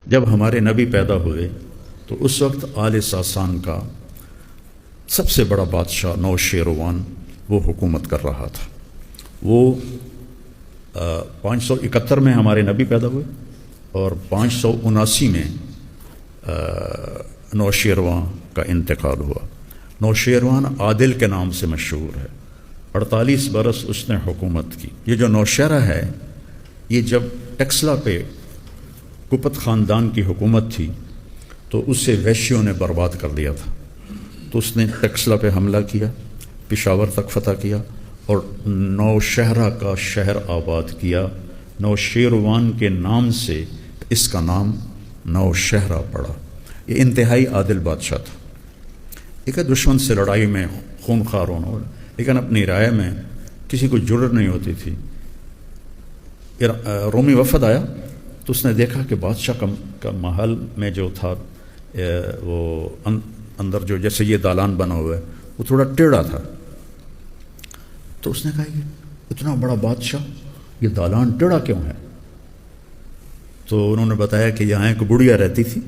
جب ہمارے نبی پیدا ہوئے تو اس وقت آل ساسان کا سب سے بڑا بادشاہ نوشیروان وہ حکومت کر رہا تھا۔ وہ 571 میں ہمارے نبی پیدا ہوئے اور 579 میں نوشیروان کا انتقال ہوا۔ نوشیروان عادل کے نام سے مشہور ہے، 48 برس اس نے حکومت کی۔ یہ جو نوشیرہ ہے یہ جب ٹیکسلا پہ کپت خاندان کی حکومت تھی تو اسے ویشیوں نے برباد کر دیا تھا، تو اس نے ٹیکسلا پہ حملہ کیا، پشاور تک فتح کیا اور نوشہرہ کا شہر آباد کیا۔ نوشیروان کے نام سے اس کا نام نوشہرہ پڑا۔ یہ انتہائی عادل بادشاہ تھا۔ ایک ہے دشمن سے لڑائی میں خون خوار ہونا، لیکن اپنی رائے میں کسی کو جرأت نہیں ہوتی تھی۔ رومی وفد آیا تو اس نے دیکھا کہ بادشاہ کا محل میں جو تھا وہ اندر جو جیسے یہ دالان بنا ہوا ہے وہ تھوڑا ٹیڑھا تھا، تو اس نے کہا کہ اتنا بڑا بادشاہ یہ دالان ٹیڑھا کیوں ہے؟ تو انہوں نے بتایا کہ یہاں ایک بڑھیا رہتی تھی،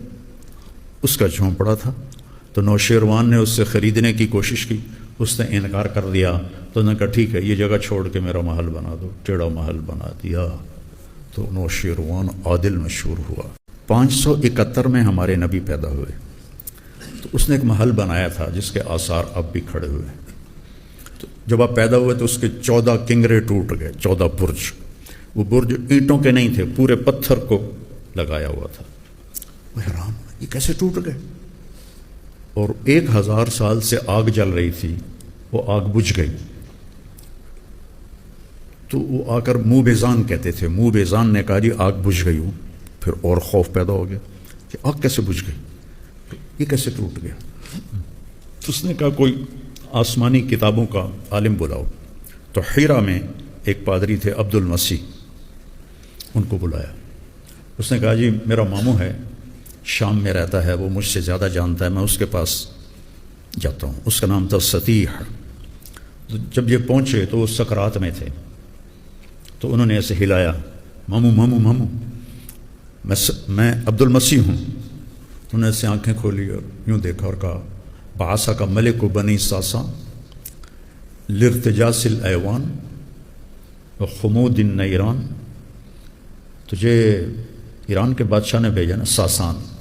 اس کا جھونپڑا تھا، تو نوشیروان نے اس سے خریدنے کی کوشش کی، اس نے انکار کر دیا۔ تو انہوں نے کہا ٹھیک ہے یہ جگہ چھوڑ کے میرا محل بنا دو، ٹیڑھا محل بنا دیا۔ تو نوشیروان عادل مشہور ہوا۔ 571 میں ہمارے نبی پیدا ہوئے تو اس نے ایک محل بنایا تھا جس کے آثار اب بھی کھڑے ہوئے ہیں۔ تو جب آپ پیدا ہوئے تو اس کے 14 کنگرے ٹوٹ گئے، 14 برج۔ وہ برج اینٹوں کے نہیں تھے، پورے پتھر کو لگایا ہوا تھا۔ وہ حیران یہ کیسے ٹوٹ گئے؟ اور 1000 سال سے آگ جل رہی تھی، وہ آگ بجھ گئی۔ تو وہ آ کر منہ بیزان کہتے تھے، منہ بیزان نے کہا جی آگ بجھ گئی ہوں۔ پھر اور خوف پیدا ہو گیا کہ آگ کیسے بجھ گئی، یہ کیسے ٹوٹ گیا؟ تو اس نے کہا کوئی آسمانی کتابوں کا عالم بلاؤ۔ تو حیرہ میں ایک پادری تھے عبد المسیح، ان کو بلایا۔ اس نے کہا جی میرا ماموں ہے، شام میں رہتا ہے، وہ مجھ سے زیادہ جانتا ہے، میں اس کے پاس جاتا ہوں۔ اس کا نام تھا ستیح۔ جب یہ پہنچے تو وہ سکرات میں تھے، تو انہوں نے ایسے ہلایا، ماموں ماموں ماموں، میں عبد المسیح ہوں۔ انہوں نے ایسے آنکھیں کھولی اور یوں دیکھا اور کہا بعثہ کا ملک و بنی ساسا لارتجاس الایوان و خمود النیران، تجھے ایران کے بادشاہ نے بھیجا نا،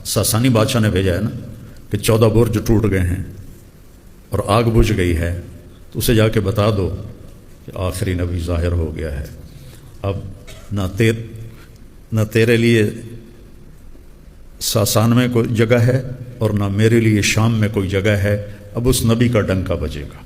ساسانی بادشاہ نے بھیجا ہے نا کہ 14 برج ٹوٹ گئے ہیں اور آگ بجھ گئی ہے، تو اسے جا کے بتا دو کہ آخری نبی ظاہر ہو گیا ہے۔ اب نہ تیرے لیے ساسان میں کوئی جگہ ہے اور نہ میرے لیے شام میں کوئی جگہ ہے، اب اس نبی کا ڈنکا بجے گا۔